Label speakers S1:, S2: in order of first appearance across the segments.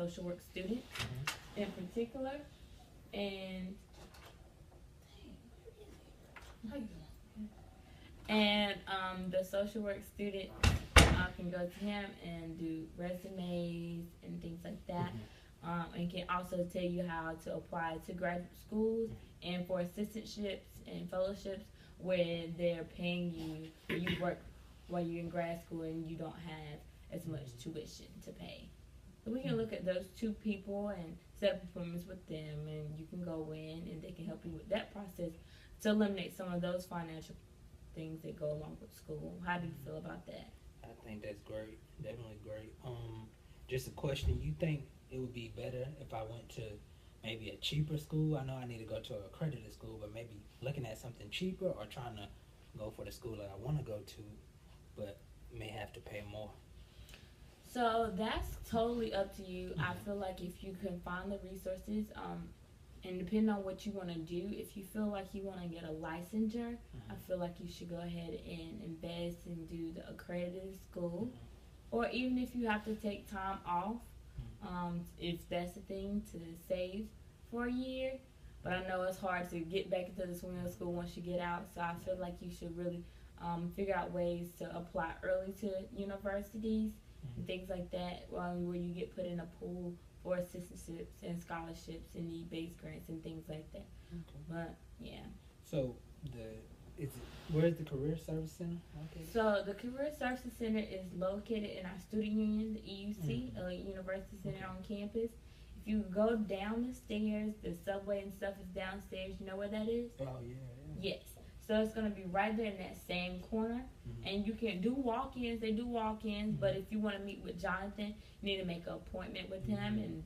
S1: social work students in particular. And how you doing? And the social work student can go to him and do resumes and things like that. And can also tell you how to apply to graduate schools and for assistantships and fellowships where they're paying you or you work while you're in grad school and you don't have as much tuition to pay. So we can look at those two people and set up appointments with them, and you can go in and they can help you with that process to eliminate some of those financial things that go along with school. How do you feel about that?
S2: I think that's great. Definitely great. Just a question. You think it would be better if I went to maybe a cheaper school? I know I need to go to an accredited school, but maybe looking at something cheaper or trying to go for the school that I want to go to, but may have to pay more.
S1: So that's totally up to you. I feel like if you can find the resources, and depending on what you want to do, if you feel like you want to get a licensure, I feel like you should go ahead and invest and do the accredited school. Or even if you have to take time off, if that's the thing, to save for a year. But I know it's hard to get back into the swing of school once you get out, so I feel like you should really figure out ways to apply early to universities and things like that, where you get put in a pool for assistantships and scholarships and need-based grants and things like that. But yeah.
S2: So where's the Career Service Center?
S1: So the Career Services Center is located in our student union, the EUC, Elite University Center on campus. If you go down the stairs, the subway and stuff is downstairs. You know where that is?
S2: Oh yeah.
S1: Yes. So it's going to be right there in that same corner. And you can do walk-ins. They do walk-ins. But if you want to meet with Jonathan, you need to make an appointment with him. And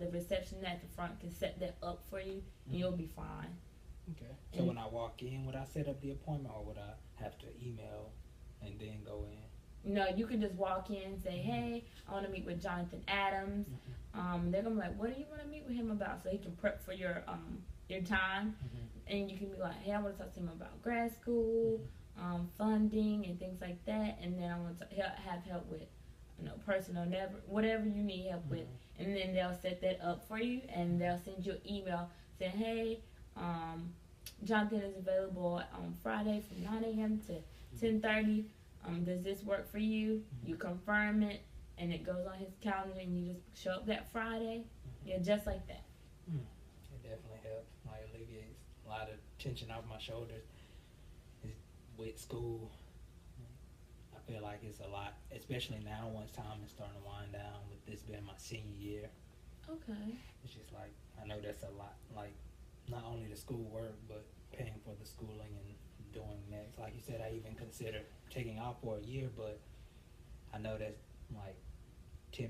S1: the reception at the front can set that up for you. And you'll be fine.
S2: Okay. So when I walk in, would I set up the appointment or would I have to email and then go in?
S1: No, you can just walk in and say, hey, I want to meet with Jonathan Adams. They're going to be like, what do you want to meet with him about? So he can prep for your time. And you can be like, hey, I want to talk to him about grad school, funding, and things like that. And then I want to have help with, personal, whatever you need help with. And then they'll set that up for you, and they'll send you an email saying, hey, Jonathan is available on Friday from 9 a.m. to 10:30. Does this work for you? You confirm it, and it goes on his calendar, and you just show up that Friday. Yeah, just like that.
S2: It definitely helps. Like, alleviates a lot of tension off my shoulders. With school, I feel like it's a lot, especially now once time is starting to wind down with this being my senior year.
S1: Okay.
S2: It's just like, I know that's a lot, like, not only the school work, but paying for the schooling and doing next. Like you said, I even consider taking off for a year, but I know that's like 10%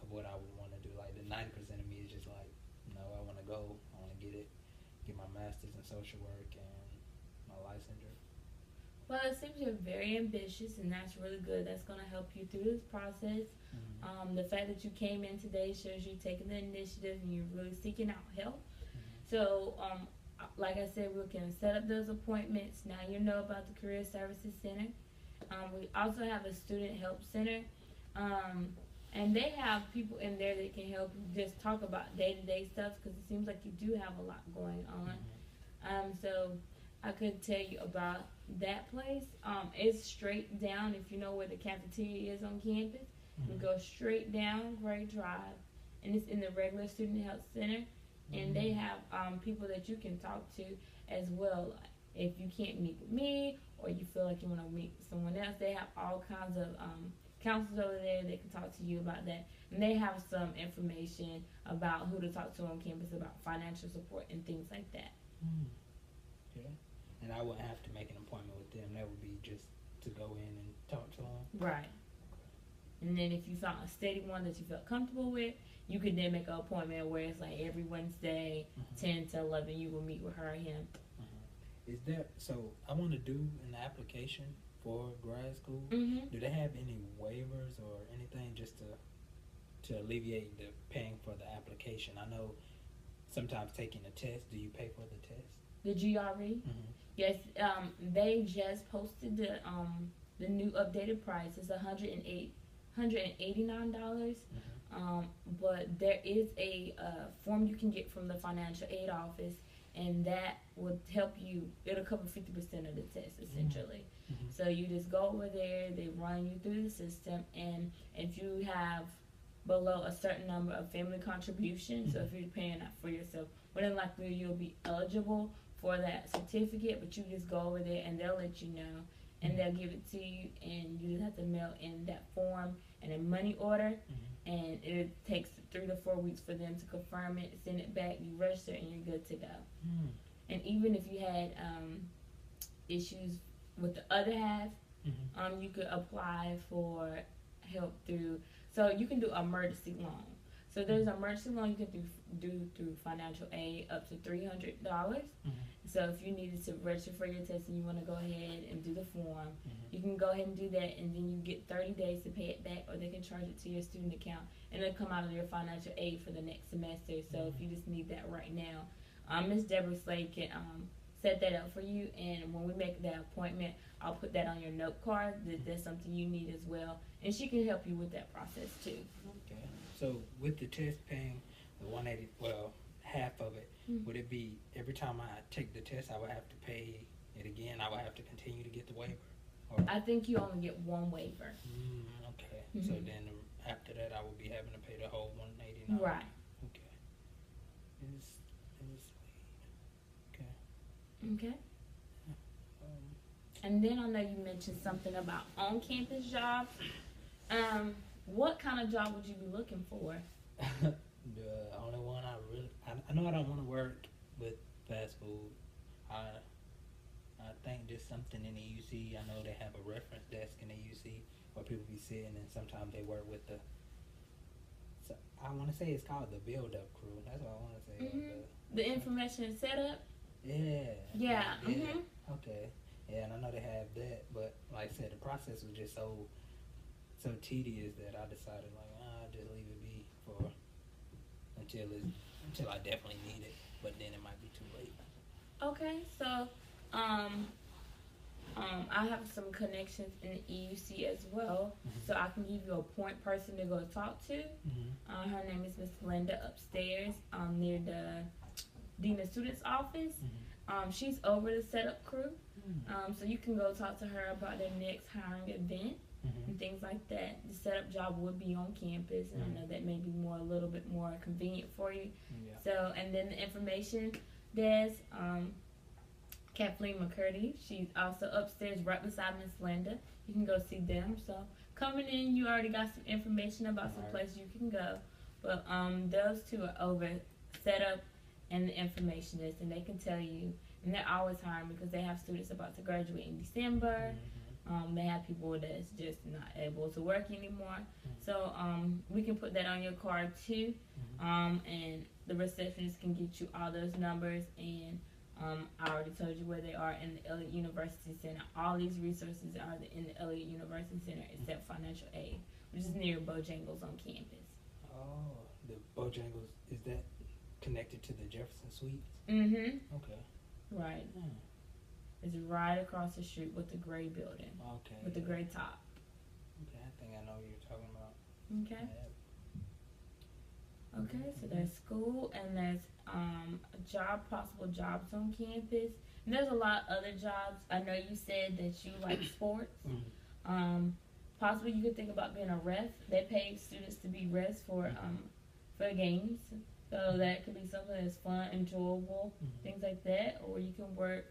S2: of what I would want to do. Like the 90% of me is just like, no, I want to go. I want to get my master's in social work and my licensure.
S1: Well, it seems you're very ambitious, and that's really good. That's going to help you through this process. The fact that you came in today shows you taking the initiative and you're really seeking out help. So, like I said, we can set up those appointments. Now you know about the Career Services Center. We also have a Student Help Center. And they have people in there that can help you just talk about day-to-day stuff, because it seems like you do have a lot going on. So I could tell you about that place. It's straight down, if you know where the cafeteria is on campus. You go straight down Gray Drive, and it's in the regular Student Health Center. And they have people that you can talk to as well. If you can't meet with me, or you feel like you want to meet with someone else, they have all kinds of counselors over there that can talk to you about that. And they have some information about who to talk to on campus about financial support and things like that.
S2: Yeah. And I wouldn't have to make an appointment with them. That would be just to go in and talk to them.
S1: Right. And then if you found a steady one that you felt comfortable with, you could then make an appointment where it's like every Wednesday, 10 to 11, you will meet with her or him.
S2: Is that, so I want to do an application for grad school. Do they have any waivers or anything just to alleviate the paying for the application? I know sometimes taking a test, do you pay for the test?
S1: The GRE? Yes, they just posted the new updated price. It's $189. But there is a form you can get from the financial aid office, and that will help you. It'll cover 50% of the test essentially.
S2: Mm-hmm.
S1: So you just go over there, they run you through the system, and if you have below a certain number of family contributions, so if you're paying that for yourself, more than likely you'll be eligible for that certificate. But you just go over there and they'll let you know, and they'll give it to you, and you just have to mail in that form and a money order, and it takes 3 to 4 weeks for them to confirm it, send it back, you register, and you're good to go. And even if you had issues with the other half, you could apply for help through, so you can do emergency loan. So there's an emergency loan you can do through financial aid up to $300. So if you needed to register for your test and you want to go ahead and do the form, you can go ahead and do that, and then you get 30 days to pay it back, or they can charge it to your student account, and it'll come out of your financial aid for the next semester. So if you just need that right now, Miss Deborah Slade can set that up for you, and when we make that appointment, I'll put that on your note card that that's something you need as well, and she can help you with that process too.
S2: Okay. So with the test paying the 180, well, half of it, would it be every time I take the test, I would have to pay it again? I would have to continue to get the waiver? Or?
S1: I think you only get one waiver.
S2: Okay. So then after that, I would be having to pay the whole 189.
S1: Right.
S2: Okay.
S1: Okay. And then I know you mentioned something about on-campus jobs. What kind of job would you be looking for?
S2: The only one I know I don't want to work with fast food. I think just something in the UC. I know they have a reference desk in the UC where people be sitting, and sometimes they work with the. So I want to say it's called the build-up crew. That's what I want to say.
S1: The information setup.
S2: Yeah. Okay. Yeah, and I know they have that, but like I said, the process was just so tedious that I decided I'll just leave it be for until I definitely need it. But then it might be too late.
S1: Okay, so I have some connections in the EUC as well, so I can give you a point person to go talk to. Her name is Miss Linda upstairs, near the Dean of Students office. She's over the setup crew, so you can go talk to her about their next hiring event and things like that. The setup job would be on campus, and I know that may be a little bit more convenient for you. So, and then the information desk, Kathleen McCurdy, she's also upstairs right beside Miss Linda. You can go see them. So coming in, you already got some information about some places you can go. But those two are over setup and the information desk, and they can tell you. And they're always hiring because they have students about to graduate in December. They have people that's just not able to work anymore. So we can put that on your card too. And the receptionist can get you all those numbers. And I already told you where they are in the Elliott University Center. All these resources are in the Elliott University Center except financial aid, which is near Bojangles on campus.
S2: Oh, the Bojangles, is that connected to the Jefferson Suites? Okay.
S1: Right. It's right across the street with the gray building.
S2: Okay.
S1: With the gray top.
S2: Okay, I think I know what you're talking about.
S1: Okay. Okay, so there's school, and there's possible jobs on campus. And there's a lot of other jobs. I know you said that you like sports. Possibly you could think about being a ref. They pay students to be refs for games. So that could be something that's fun, enjoyable, things like that. Or you can work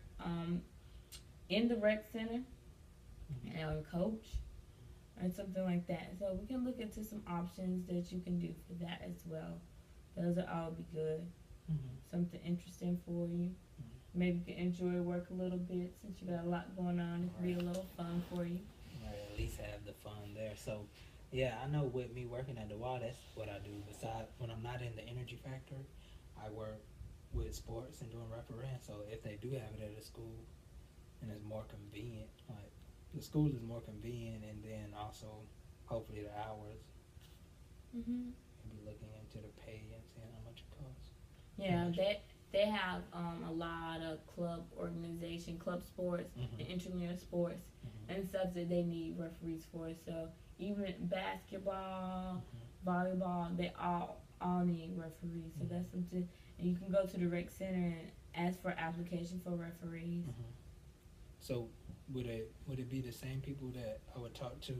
S1: in the rec center and coach or something like that. So we can look into some options that you can do for that as well. Those will all be good. Something interesting for you. Maybe you can enjoy work a little bit since you got a lot going on. It can be a little fun for you.
S2: At least have the fun there. So yeah, I know with me working at the Y, that's what I do. Besides, when I'm not in the energy factory, I work with sports and doing reference. So if they do have it at a school and it's more convenient, like the school is more convenient, and then also hopefully the hours. Maybe looking into the pay and seeing how much it costs.
S1: Yeah, they have a lot of club sports, and intramural sports, and stuff that they need referees for. So even basketball, volleyball, they all need referees. So that's something. And you can go to the rec center and ask for application for referees.
S2: So would it be the same people that I would talk to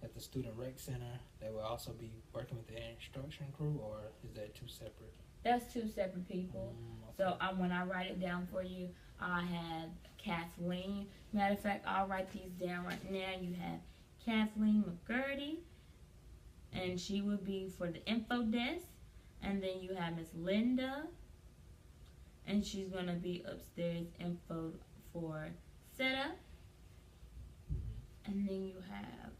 S2: at the student rec center that would also be working with the instruction crew, or is that two separate?
S1: That's two separate people.
S2: Okay.
S1: So when I write it down for you, I have Kathleen. Matter of fact, I'll write these down right now. You have Kathleen McGurdy, and she would be for the info desk. And then you have Miss Linda, and she's gonna be upstairs info for setup. And then you have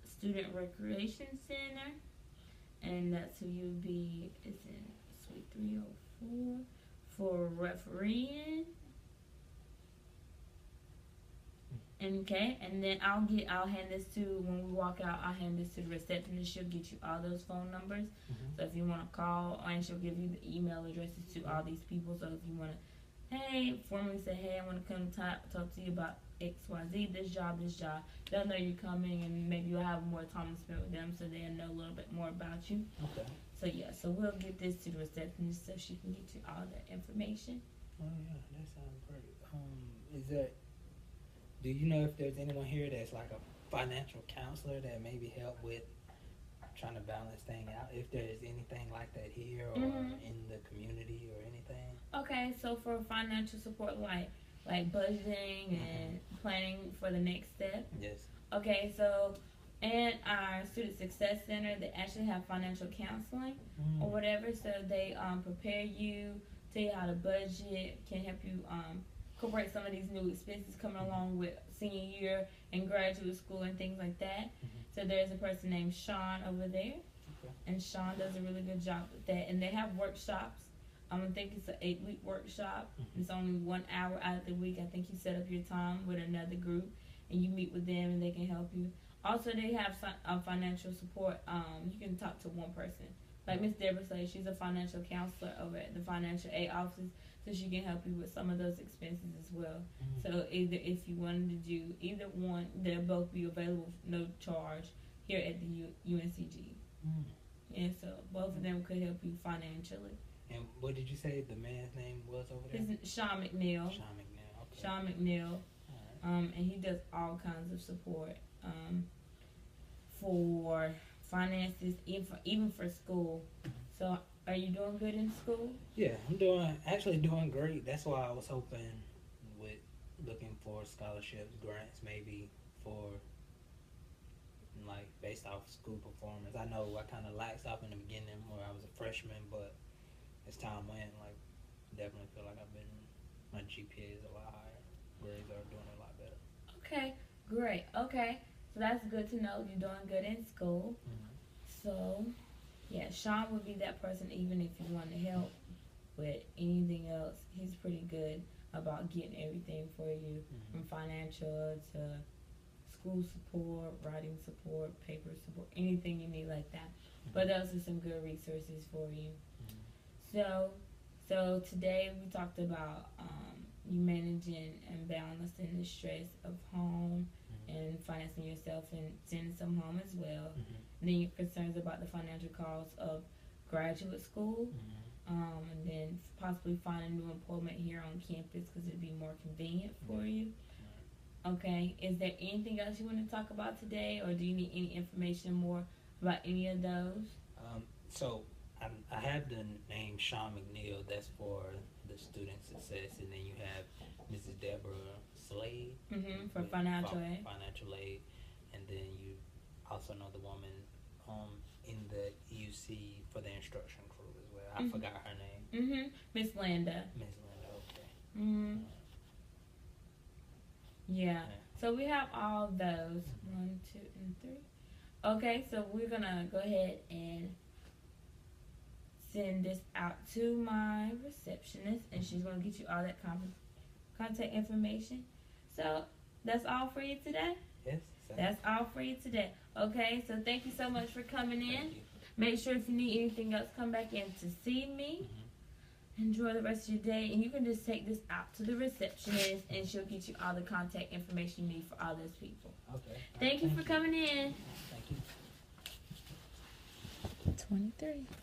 S1: Student Recreation Center, and that's who you'll be. It's in Suite 304 for refereeing. Okay, and then I'll hand this to, when we walk out, I'll hand this to the receptionist. She'll get you all those phone numbers. So if you want to call, and she'll give you the email addresses to all these people. So if you want to, formally say, hey, I want to come talk to you about XYZ, this job. They'll know you're coming, and maybe you'll have more time to spend with them, so they'll know a little bit more about you.
S2: Okay.
S1: So yeah, so we'll get this to the receptionist so she can get you all that information.
S2: Oh yeah, that sounds great. Do you know if there's anyone here that's like a financial counselor that maybe help with trying to balance things out? If there's anything like that here or in the community or anything?
S1: Okay, so for financial support, like budgeting and planning for the next step.
S2: Yes.
S1: Okay, so in our Student Success Center, they actually have financial counseling or whatever. So they prepare you, tell you how to budget, can help you incorporate some of these new expenses coming along with senior year and graduate school and things like that. So there's a person named Sean over there, and Sean does a really good job with that. And they have workshops. I think it's an 8-week workshop. It's only 1 hour out of the week. I think you set up your time with another group, and you meet with them, and they can help you. Also, they have financial support. You can talk to one person. Like Miss Deborah says, she's a financial counselor over at the financial aid office, so she can help you with some of those expenses as well. So either if you wanted to do either one, they'll both be available for no charge here at the UNCG. And so both of them could help you financially.
S2: And what did you say the man's name was over there?
S1: His Sean McNeil.
S2: Sean McNeil. Okay.
S1: Sean McNeil.
S2: All right.
S1: And he does all kinds of support for finances, even for school. So, are you doing good in school?
S2: Yeah, I'm actually doing great. That's why I was hoping with looking for scholarships, grants, maybe for like based off school performance. I know I kind of laxed off in the beginning where I was a freshman, but as time went, like definitely feel like my GPA is a lot higher. Grades are doing a lot better.
S1: Okay, great. Okay, so that's good to know. You're doing good in school. So, yeah, Sean would be that person even if you want to help with anything else. He's pretty good about getting everything for you, from financial to school support, writing support, paper support, anything you need like that. But those are some good resources for you. So today we talked about you managing and balancing the stress of home and financing yourself and sending some home as well. And then your concerns about the financial costs of graduate school, and then possibly finding new employment here on campus because it'd be more convenient for you. Okay, is there anything else you want to talk about today, or do you need any information more about any of those?
S2: So I have the name Sean McNeil, that's for the student success, and then you have Mrs. Deborah Slade
S1: for financial aid.
S2: Financial aid, and then you also know the woman in the EUC for the instruction crew as well. I forgot her name.
S1: Miss Linda.
S2: Miss Linda, okay.
S1: Yeah. So we have all those. 1, 2, and 3. Okay, so we're gonna go ahead and send this out to my receptionist, and she's gonna get you all that contact information. So that's all for you today?
S2: Yes.
S1: That's all for you today. Okay, so thank you so much for coming in.
S2: Thank you.
S1: Make sure if you need anything else, come back in to see me. Enjoy the rest of your day, and you can just take this out to the receptionist, and she'll get you all the contact information you need for all those people.
S2: Okay.
S1: Thank you for coming in.
S2: Thank you.
S1: 23.